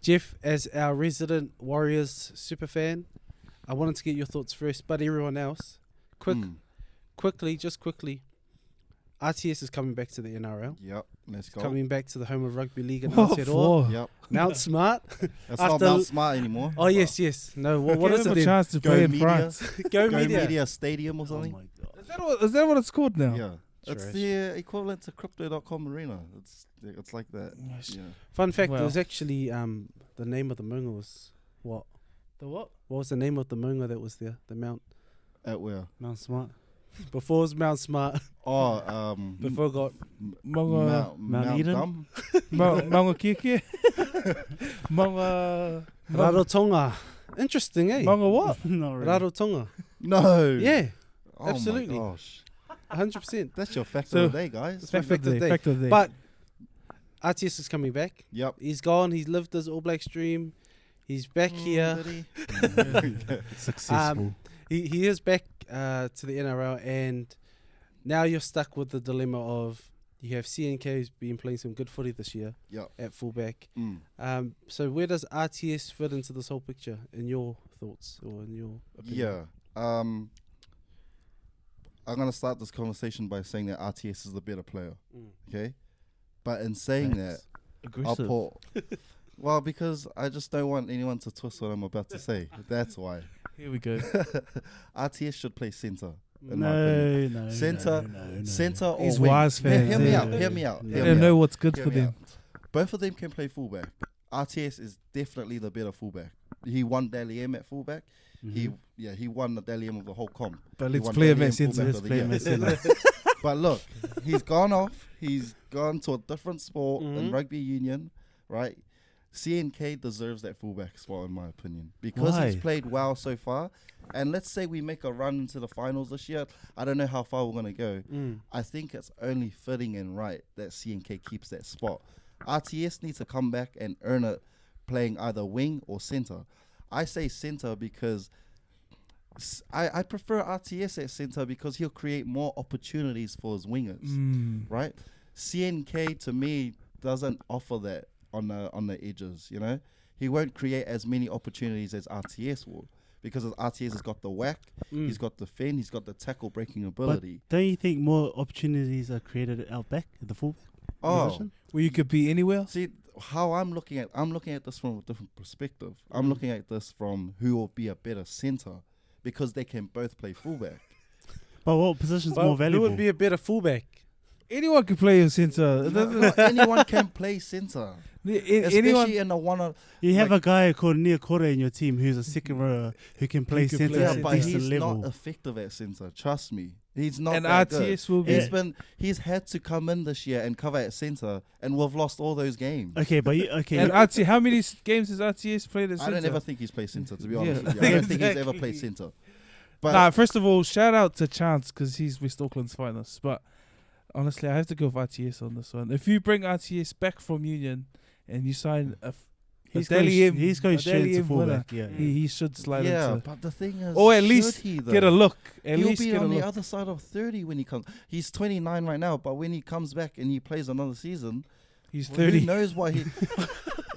Jeff, as our resident Warriors super fan, I wanted to get your thoughts first, but everyone else, quickly, RTS is coming back to the NRL. Yep, let's go. Coming back to the home of rugby league in What Aotearoa. for? Yep. Mount Smart. It's not Mount Smart anymore. Oh, yes. No, what is Give it him a then? chance to Go play in Media. France. Go Go Media. Media Stadium or Oh something. my God. Is that what it's called now? Yeah. It's Trash. the equivalent to Crypto.com Arena. It's like that. Yeah. Fun fact, Well. it was actually the name of the moonga was what? The what? What was the name of the moonga that was there? The Mount Where? Mount Smart. Before it was Mount Smart. Oh, Before it got Mount Eden? Dumb. Maunga Kiki? Maunga... Rarotonga. Interesting, eh? Maunga what? Not really. Rarotonga. No. Yeah, Oh absolutely. My gosh. 100%. That's your fact So- of the day, guys. Fact of the day. Fact of the day. But RTS is coming back. Yep. He's gone. He's lived his All Blacks dream. He's back here. Did he? Successful. He is back to the NRL, and now you're stuck with the dilemma of you have CNK who's been playing some good footy this year Yep. at fullback. Mm. So where does RTS fit into this whole picture, in your thoughts or in your opinion? Yeah. I'm going to start this conversation by saying that RTS is the better player. Okay? But in saying that, I'll Aggressive. put... Well, because I just don't want anyone to twist what I'm about to say. That's why. Here we go. RTS should play centre. In my opinion. No. Centre, no. centre or These wing. wise fans. Hear me yeah. out. Hear me out. They hear don't me know out. what's good Hear for me them. out. Both of them can play fullback. RTS is definitely the better fullback. He won Dally M at fullback. He won the Dally M of the whole comp. But He let's won play him Dally at M centre. fullback Let's of the play him year. at centre. But look, he's gone off. He's gone to a different sport Mhm. in rugby union, right? CNK deserves that fullback spot in my opinion because he's Why? played well so far. And let's say we make a run into the finals this year. I don't know how far we're gonna go. I think it's only fitting and right that CNK keeps that spot. RTS needs to come back and earn it playing either wing or centre. I say centre because I prefer RTS at centre because he'll create more opportunities for his wingers, right? CNK to me doesn't offer that on the edges, you know. He won't create as many opportunities as RTS will because RTS has got the whack, he's got the fin, he's got the tackle breaking ability. Don't you think more opportunities are created out back at the fullback position? Where you could be anywhere. See how I'm looking at this from a different perspective. I'm looking at this from who will be a better centre because they can both play fullback. But what position's But more who valuable? would be a better fullback? Anyone can play in centre. Not anyone can play centre, especially Anyone. in the one. You have like- a guy called Nia Kore in your team who's a second rower who can play can centre play at centre. a But decent he's level. not effective at centre. Trust me, he's not. And that RTS good. will be. He's had to come in this year and cover at centre, and we've lost all those games. Okay, but And RTS, how many games has RTS played at I centre? don't ever think he's played centre. To be Yeah. honest with you, I don't think he's ever Exactly. played centre. But Nah, first of all, shout out to Chance because he's West Auckland's finest. But honestly, I have to go with RTS on this one. If you bring RTS back from Union and you sign he's Dally M, he's going a straight Dally to M winner, fullback. Yeah. he should slide yeah, into. but the thing is, Or at should least he, though? Get a look. At He'll least be get a on the look. other side of 30 when he comes. He's 29 right now, but when he comes back and he plays another season, He's who 30. knows what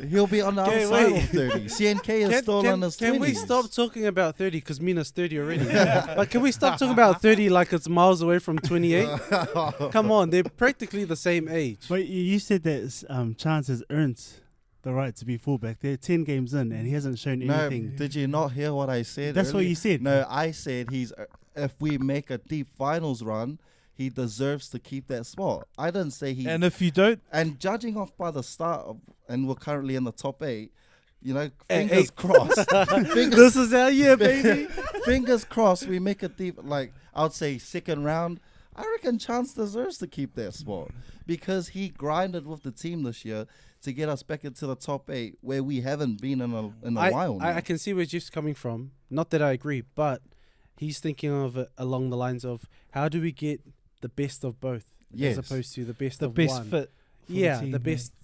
he'll be on the other Okay, side wait. of 30. CNK is still on his 20s. Can we stop talking about 30 because Mina's 30 already? But can we stop talking about 30 like it's miles away from 28? Come on, they're practically the same age. But you said that Chance has earned the right to be fullback. They're 10 games in and he hasn't shown No, anything. did you not hear what I said? That's what earlier? you said. No, I said if we make a deep finals run, he deserves to keep that spot. I didn't say he. And if you don't, And judging off by the start, and we're currently in the top 8, you know, Eight. fingers crossed. This is our year, baby. Fingers crossed we make a deep, like, I would say second round. I reckon Chance deserves to keep that spot because he grinded with the team this year to get us back into the top 8 where we haven't been in a while now. I can see where Jeff's coming from. Not that I agree, but he's thinking of it along the lines of how do we get the best of both Yes. as opposed to the best the of best one. fit. for Yeah, team, the best.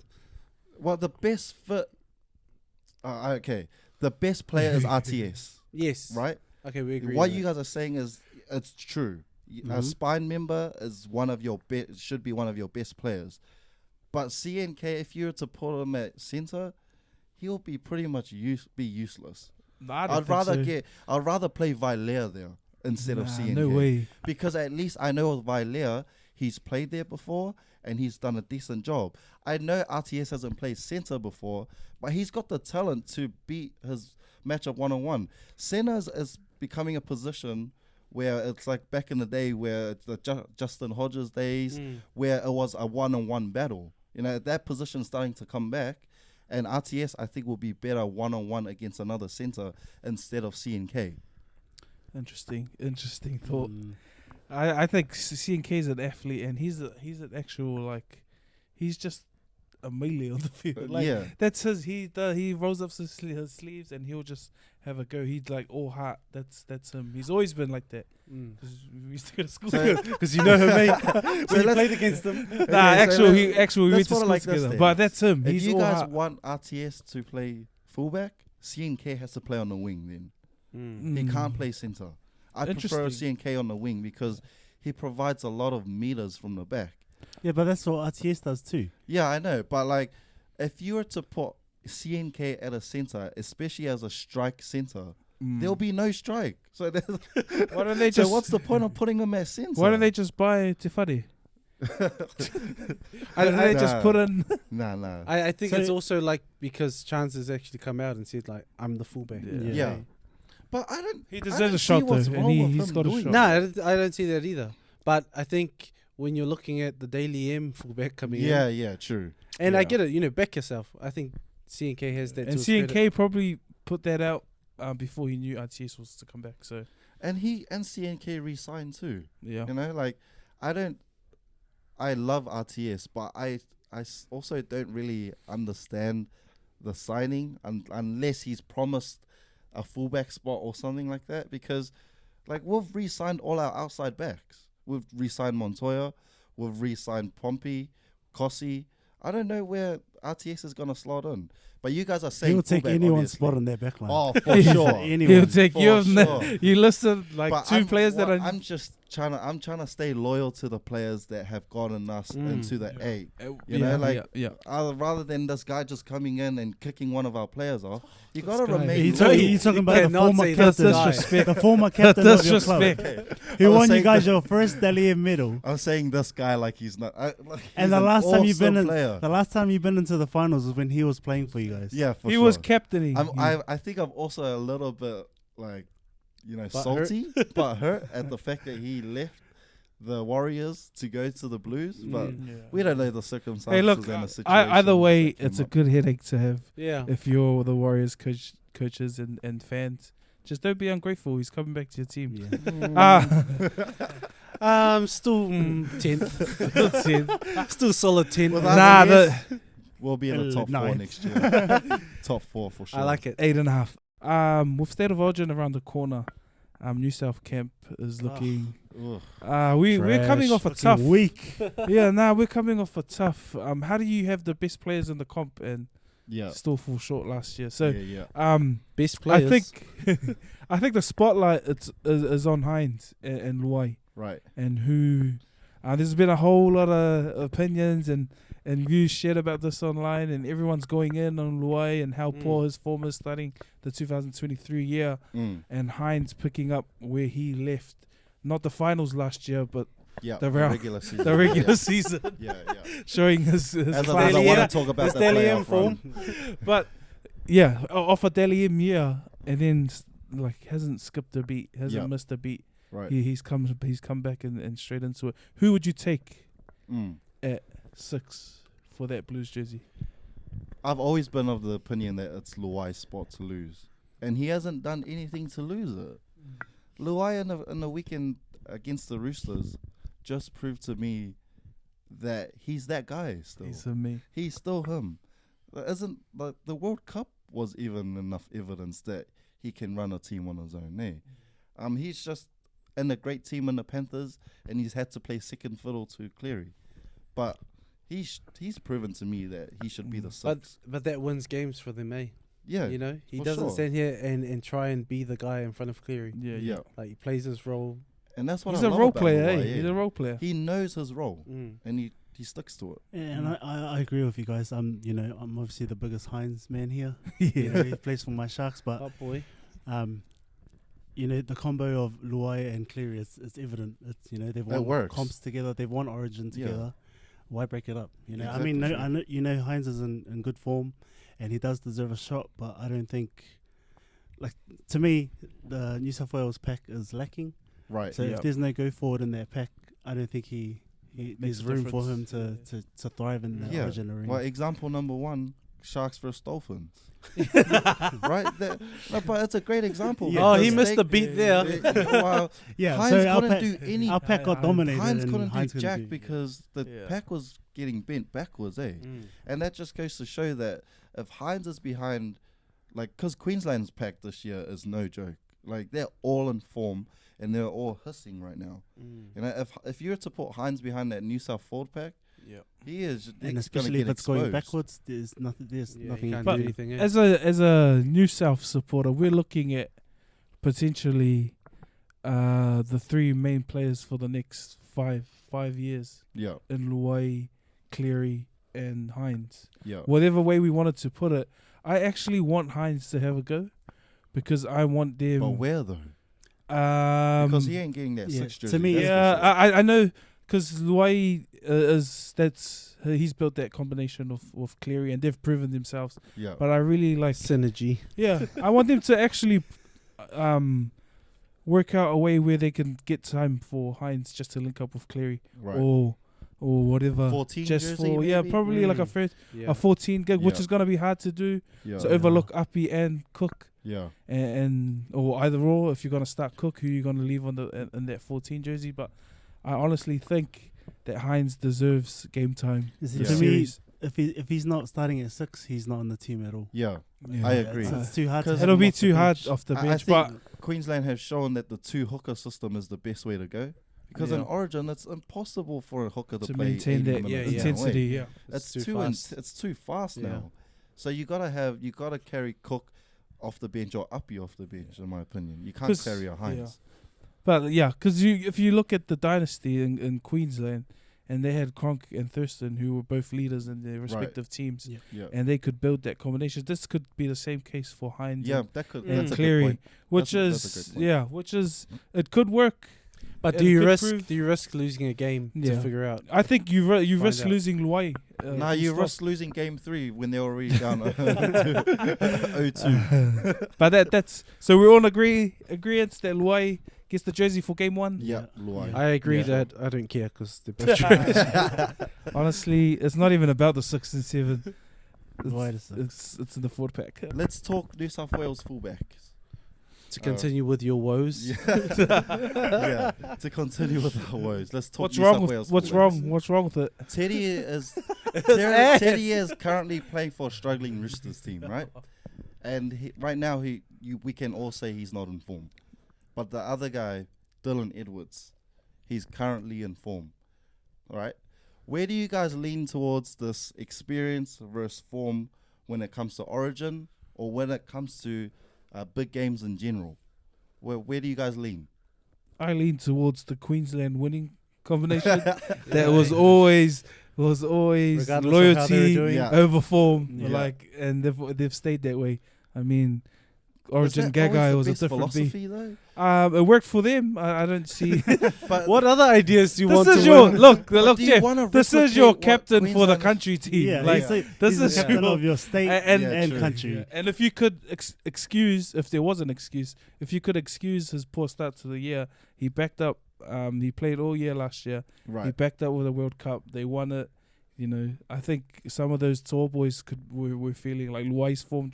Well, the best fit. Okay, the best player is RTS, Yes. right? Okay, we agree. What on you that. guys are saying is it's true. A Mhm. spine member is one of your should be one of your best players, but CNK, if you were to put him at centre, he'll be pretty much useless. Nah, I don't I'd think so. I'd rather play Vailea there instead of CNK. No way. Because at least I know with Vailea, he's played there before and he's done a decent job. I know RTS hasn't played center before, but he's got the talent to beat his matchup one-on-one. Center is becoming a position where it's like back in the day where it's the Justin Hodges days, where it was a one-on-one battle. You know, that position's starting to come back, and RTS, I think, will be better one-on-one against another center instead of CNK. Interesting thought. I think CNK is an athlete, and he's an actual, like, he's just a melee on the field. Like, Yeah. that's his. He rolls up his sleeves and he'll just have a go. He's like all heart. That's him. He's always been like that. 'Cause we used to go to school because you know him, mate. When you played against him. We went to let's school put it like this together. then. But that's him. If He's you all guys heart. want RTS to play fullback, CNK has to play on the wing then. He can't play center. I prefer Interesting. CNK on the wing because he provides a lot of meters from the back. Yeah, but that's what RTS does too. Yeah, I know. But like, if you were to put CNK at a center, especially as a strike center, there'll be no strike. So Why don't they so just? what's the point of putting him at center? Why don't they just buy Tifadi? Why don't they just put in? Nah. I think So- it's also like because Chance has actually come out and said like I'm the fullback. Yeah. But I don't. He I deserves don't a see shot, what's though, and wrong with he's him got a doing shot. No, that. I don't see that either. But I think when you're looking at the Daily M fullback coming in, Yeah, true. and yeah. I get it, you know, back yourself. I think CNK has that. And to his credit. CNK probably put that out before he knew RTS was to come back. So And CNK re-signed too. yeah, You know, like I love RTS, but I also don't really understand the signing unless he's promised a fullback spot or something like that. Because, like, we've re-signed all our outside backs. We've re-signed Montoya. We've re-signed Pompey, Kossi. I don't know where RTS is gonna slot in. But you guys are saying He'll take fullback, anyone's obviously. spot on their backline. Oh, for sure. Anyone. he'll take For you. Have sure. you listed like But two players that are. I'm just trying to stay loyal to the players that have gotten us into the A. You know, like rather than this guy just coming in and kicking one of our players off, you gotta guy. remain He's loyal. talking about the cannot former say that's captain. disrespect. The former captain of your club. Disrespect. He I was won you saying guys that- your first Dalian medal. I'm saying this guy like he's not. And the last time you've been player. the last time you've been into the finals was when he was playing for you guys. Yeah, for He sure. was captaining. I think I'm also a little bit like, you know, salty, but hurt at the fact that he left the Warriors to go to the Blues. But we don't know the circumstances. Hey, look, and the situation either way, that came it's a up. good headache to have Yeah. if you're the Warriors coaches and fans. Just don't be ungrateful. He's coming back to your team. Still 10th. 10th. Still solid 10th. With Nah, RTS, we'll be in the top 4 9. next year. Top 4 for sure. I like it. 8.5. With State of Origin around the corner, New South Camp is looking. Ugh. We're coming off a Looking tough week. we're coming off a tough. How do you have the best players in the comp and Yeah. still fall short last year? So yeah. Best players. I think the spotlight is on Hynes and Luai, Right. and who. There's been a whole lot of opinions and views shared about this online, and everyone's going in on Luai and how poor his form is starting the 2023 year, and Hynes picking up where he left, not the finals last year, but Yeah. The round- regular season. the regular season, Yeah. showing his As class. I Daily want M- to talk about his the Daily M playoff form. run. But yeah, off a Deli M year, and then like hasn't skipped a beat, hasn't missed a beat. Right. He's come back and straight into it. Who would you take at 6 for that Blues jersey? I've always been of the opinion that it's Luai's spot to lose, and he hasn't done anything to lose it. Luai in the weekend against the Roosters just proved to me that he's that guy still. He's me. He's still him. Isn't like the World Cup was even enough evidence that he can run a team on his own. He's just in a great team in the Panthers, and he's had to play second fiddle to Cleary, but he's proven to me that he should be the sixth. But that wins games for them, eh? Yeah, You know, he for doesn't sure. stand here and try and be the guy in front of Cleary. yeah, Like, he plays his role. and that's what He's I a love role about player, Luai, eh? He's a role player. He knows his role, Mm. and He sticks to it. And I agree with you guys. I'm obviously the biggest Hynes man here. Yeah. He plays for my Sharks, but Oh boy. the combo of Luai and Cleary is evident. It's they've won works. comps together, they've won Origin together. Why break it up? Exactly. I know Hynes is in good form, and he does deserve a shot. But I don't think, to me, the New South Wales pack is lacking. Right. So if there's no go forward in that pack, I don't think there's room for him to thrive in the Origin arena. Well, example number 1, Sharks versus Dolphins. Right? But it's a great example. Oh, he because missed the beat there. Well, Hynes so our couldn't pack, do any. our pack got dominated. Hynes and couldn't Hynes do jack because the Yeah. pack was getting bent backwards, And that just goes to show that if Hynes is behind, because Queensland's pack this year is no joke. They're all in form and they're all hissing right now. If you were to put Hynes behind that New South Ford pack, he is, and he's especially gonna if get it's going exposed. backwards, there's nothing. There's Yeah, nothing. you can't But do anything. As a New South supporter, we're looking at potentially the 3 main players for the next five years Yeah, in Luai, Cleary, and Hynes. yeah. Whatever way we wanted to put it, I actually want Hynes to have a go because I want them. But where though? Because he ain't getting that 6 jersey. to me, that's for Yeah, sure. I know because Luai he's built that combination of Cleary and they've proven themselves. Yeah. But I really like Synergy. Yeah, I want them to actually work out a way where they can get time for Hynes just to link up with Cleary Right. or whatever. 14 Just jersey, for maybe? probably like a Yeah. a 14 gig, which Yeah. is gonna be hard to do. Yeah. So overlook Uppy and Cook, Yeah. and or either or. If you're gonna start Cook, who you're gonna leave on the in that 14 jersey? But I honestly think that Hynes deserves game time. You see, Yeah. to me, Series. if he's not starting at 6, he's not on the team at all. Yeah. Yeah. I agree. It's too hard. To 'Cause have It'll him be off the too hard bench. off the I bench, think but Queensland have shown that the 2 hooker system is the best way to go. Because in Yeah. Origin, it's impossible for a hooker to to play maintain 80 that minutes intensity. away. Yeah. It's too too fast. it's too fast Yeah. now. So you gotta carry Cook off the bench or Uppy off the bench. In my opinion, you can't 'Cause- carry a Hynes. But yeah, because if you look at the dynasty in Queensland, and they had Cronk and Thurston, who were both leaders in their respective teams, Yeah. Yeah. and they could build that combination. This could be the same case for Hynes Yeah, that could. and That's a good Cleary, point. which That's a is good point. it could work. But And do it you could risk? prove- Do you risk losing a game Yeah. to figure out? I think you Find risk out. losing Luai. Nah, you full risk stop. losing game 3 when they're already down 0-2. But that's so we're all agreement that Luai gets the jersey for game 1. Yeah, Luai. I agree Yeah. that I don't care because they're both trash. Honestly, it's not even about the 6 and 7. Why the It's in the 4 pack. Let's talk New South Wales fullbacks. To continue with your woes. Yeah, to continue with our woes. Let's talk What's New wrong South with Wales what's fullbacks. wrong? What's wrong with it? Teddy is Teddy is currently playing for a struggling Roosters team, right? And right now we can all say he's not in form. But the other guy, Dylan Edwards, he's currently in form. All right? Where do you guys lean towards this experience versus form when it comes to Origin or when it comes to big games in general? Where do you guys lean? I lean towards the Queensland winning combination. That was always Regardless of how they were loyalty doing. Yeah. over form, Yeah. and they've stayed that way. I mean, Origin Was that always Gagai the was a best different beat. philosophy though? It worked for them. I don't see. But What other ideas do you want This to is your win? look, do you Jeff. wanna This is your replicate what captain for the Queensland is- country team. Yeah, like he's this the is captain your- of your state and- and true. country. And if you could excuse, if there was an excuse, if you could excuse his poor start to the year, he backed up. He played all year last year. He Right. backed up with a World Cup. They won it. You know, I think some of those tall boys were feeling like Luai's form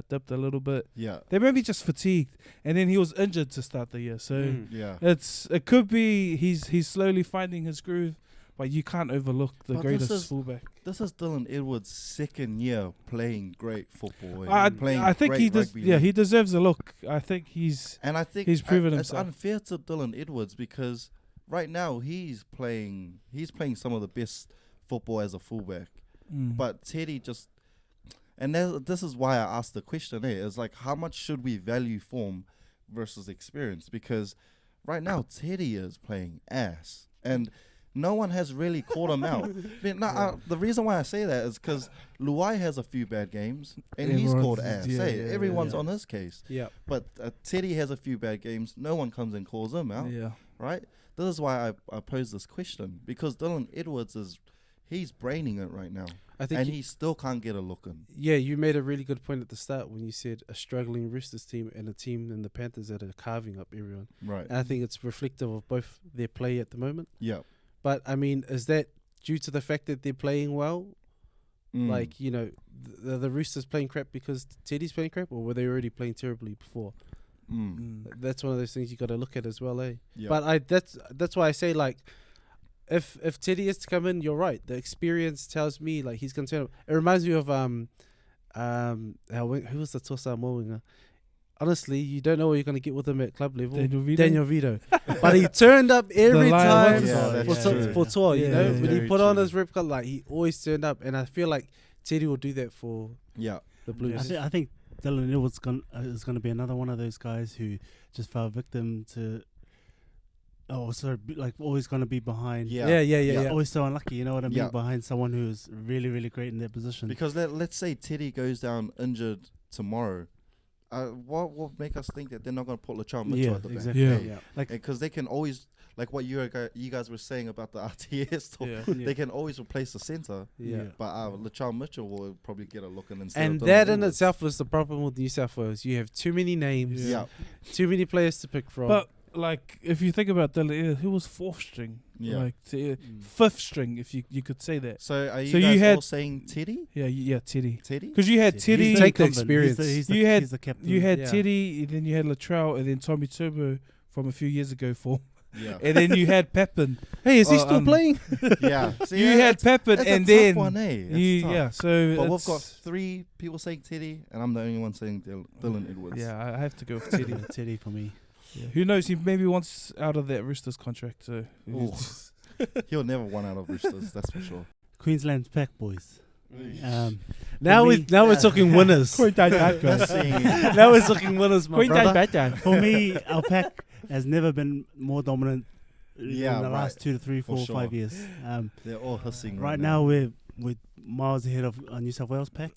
dipped a little bit. Yeah. They may be just fatigued, and then he was injured to start the year. So Mm. Yeah. it could be he's slowly finding his groove, but you can't overlook the But this greatest is- fullback. This is Dylan Edwards' second year playing great football. I playing think great rugby yeah, league. he deserves a look. I think he's And I think he's proven it's himself. unfair to Dylan Edwards because right now he's playing some of the best football as a fullback. But Teddy just, and this is why I asked the question there, is like how much should we value form versus experience? Because right now Teddy is playing ass. And no one has really called him out. The reason why I say that is because Luai has a few bad games and he's called ass. Everyone's on his case. Yeah. But Teddy has a few bad games. No one comes and calls him out. Yeah. Right? This is why I pose this question, because Dylan Edwards he's braining it right now. I think and he still can't get a look in. Yeah, you made a really good point at the start when you said a struggling Roosters team and a team in the Panthers that are carving up everyone. Right. And I think it's reflective of both their play at the moment. Yeah. But, I mean, is that due to the fact that they're playing well? Like, you know, the Roosters playing crap because Teddy's playing crap, or were they already playing terribly before? That's one of those things you got to look at as well, eh? Yeah. But that's why I say, like, if Teddy is to come in, you're right. The experience tells me, like, he's going to turn up. It reminds me of who was the Tosa Mo'inga? Honestly, you don't know what you're going to get with him at club level. Daniel Vito. But he turned up every time for tour, you know? When he put on his rip cut, like, he always turned up. And I feel like Teddy will do that for the Blues. I think Dylan Edwards is going to be another one of those guys who just fell victim to... always going to be behind. Yeah. Always so unlucky, you know what I mean? Behind someone who's really, really great in their position. Because let's say Teddy goes down injured tomorrow. What will make us think that they're not going to put Latrell Mitchell at the back? Yeah. Like, because they can always, like what you guys were saying about the RTS talk, they can always replace the center. But Latrell Mitchell will probably get a look in instead. And that in itself was the problem with New South Wales. You have too many names, too many players to pick from. But like, if you think about Dylan, he was fourth string, fifth string, if you could say that. So are you guys all saying Teddy? Yeah, Teddy. Teddy? Because you had Teddy. Take the experience. He's the captain. You had Teddy, and then you had Latrell, and then Tommy Turbo from a few years ago and then you had Pepin. Hey, is he still playing? See, you had Pepin, and then one, So, but we've got 3 people saying Teddy, and I'm the only one saying Dylan Edwards. Yeah, I have to go with Teddy. Teddy for me. Yeah. Who knows? He maybe wants out of that Roosters contract. So he'll never want out of Roosters. That's for sure. Queensland's pack boys. Now we're talking winners. Now we're talking winners, my brother. For me, our pack has never been more dominant in the last 2 to 3, 4, 5 years. They're all hissing right now. We're miles ahead of New South Wales pack.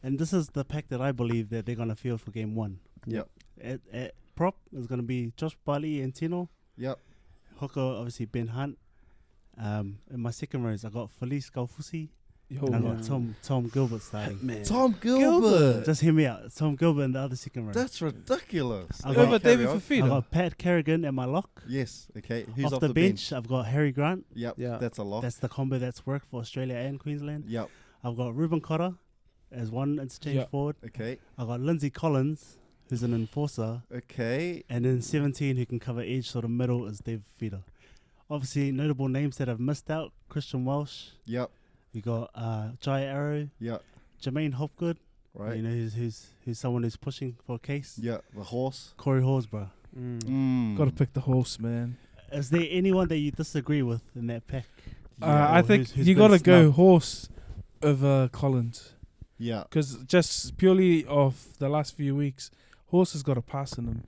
And this is the pack that I believe that they're going to field for game 1. At prop is going to be Josh Bali and Tino. Hooker, obviously Ben Hunt. In my second rows, I got Felice Galfusi. And I got Tom Gilbert starting. Tom Gilbert. Just hear me out. Tom Gilbert in the other second row. That's ridiculous. I got Pat Kerrigan in my lock. Yes. Okay. Who's off the bench? I've got Harry Grant. That's a lock. That's the combo that's worked for Australia and Queensland. I've got Ruben Cotter as one interchange forward. Okay. I've got Lindsay Collins, who's an enforcer. Okay. And then 17, who can cover edge, sort of middle, is Dave Feeder. Obviously, notable names that have missed out: Christian Welsh. We got Jai Arrow. Jermaine Hopgood. Right. You know, who's someone who's pushing for a case. The horse. Corey Horsburgh. Got to pick the horse, man. Is there anyone that you disagree with in that pack? I think who's you got to go horse over Collins. Because just purely off the last few weeks, horse has got a pass in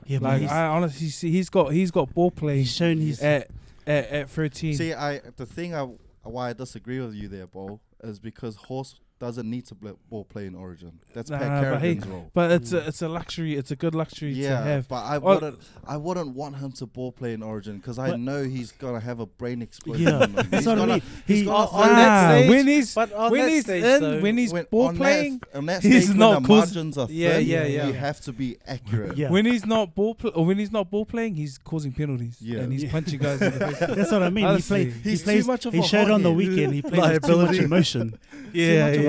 him. Like, I honestly see he's got ball play. He's shown he's at 13. See, the thing why I disagree with you there, Bo, is because horse doesn't need to ball play in Origin. That's Pat Kerrigan's role. But it's a luxury. It's a good luxury to have. But I wouldn't want him to ball play in Origin because I know he's gonna have a brain explosion. That's what I mean. He's on that stage. When he's ball playing, on that he's stage, not when the margins are thin. You have to be accurate. When he's not ball playing, he's causing penalties and he's punching guys in the face. That's what I mean. He's too much of a He showed on the weekend. He plays with too much emotion.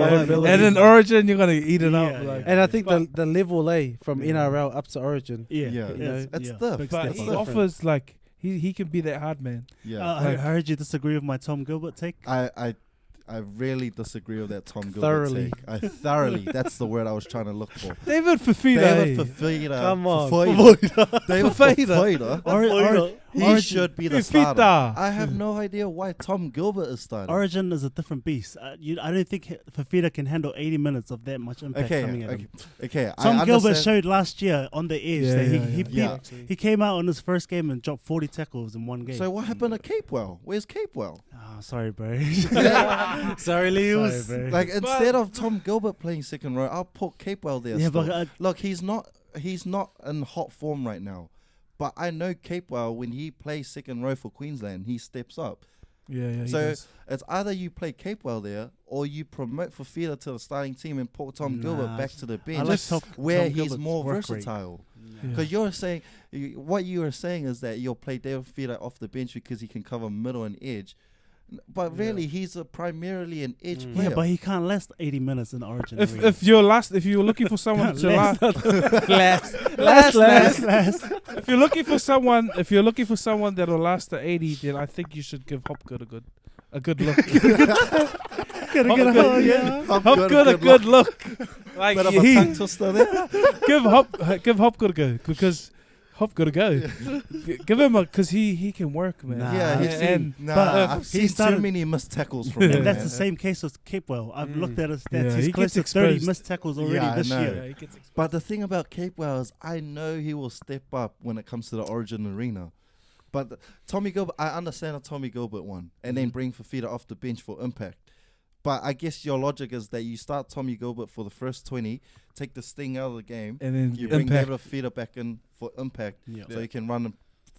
And in Origin, you're gonna eat it up. And I think the level from NRL up to Origin. It's tough. But he offers like he can be that hard man. I heard you disagree with my Tom Gilbert take. I really disagree with that Tom Gilbert take. Thoroughly. That's the word I was trying to look for. David Fafita. Come on. David Fafita. He should be the starter. I have no idea why Tom Gilbert is starting. Origin is a different beast. I don't think Fafita can handle 80 minutes of that much impact coming at him. Okay, Tom Gilbert showed last year on the edge that he came out on his first game and dropped 40 tackles in one game. So what happened to Capewell? Where's Capewell? Oh, sorry, bro. Sorry, Lewis. Like instead of Tom Gilbert playing second row, I'll put Capewell there. Yeah, but look, he's not in hot form right now. But I know Capewell, when he plays second row for Queensland, he steps up. Yeah. So it's either you play Capewell there or you promote Fafita to the starting team and put Tom Gilbert back to the bench where he's more versatile. Because you're saying, what you are saying is that you'll play David Fafita off the bench because he can cover middle and edge. But really, he's primarily an edge player. Yeah, but he can't last 80 minutes in the Origin. If you were looking for someone to last, if you're looking for someone that'll last the 80, then I think you should give Hopgood a good look. Hopgood a good look. Like give Hopgood a go because. Hop gotta go. Give him because he can work, man. I've seen too many missed tackles from him. And that's the same case with Capewell. I've looked at his stats. He's close to 30 missed tackles already this year. But the thing about Capewell is I know he will step up when it comes to the Origin arena. But Tommy Gilbert, I understand a Tommy Gilbert one and then bring Fafita off the bench for impact. But I guess your logic is that you start Tommy Gilbert for the first 20, take the sting out of the game, and then you bring David Fafita back in for impact, so you can run them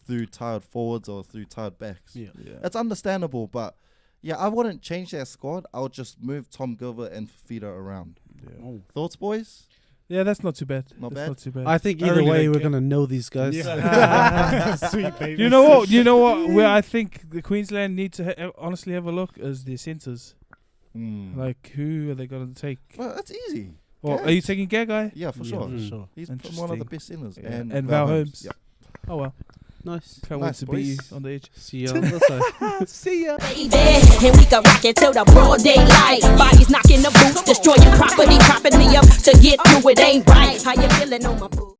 through tired forwards or through tired backs. It's understandable, but I wouldn't change that squad. I would just move Tom Gilbert and Fafita around. Thoughts, boys? Yeah, that's not too bad. Not bad. I think either way we're gonna know these guys. Sweet baby. You know what? Where I think the Queensland need to honestly have a look is their centres. Like, who are they going to take? Well, that's easy. Well, are you taking Gagai? Yeah, for sure. He's one of the best centers. And Val Holmes. Yeah. Oh, well. Nice. Can't wait to beat you on the edge. See you on the side. See ya. And we can rock it till the broad daylight. Bodies knocking the boots, destroying property, propping me up to get through it ain't right. How you feeling on my boo?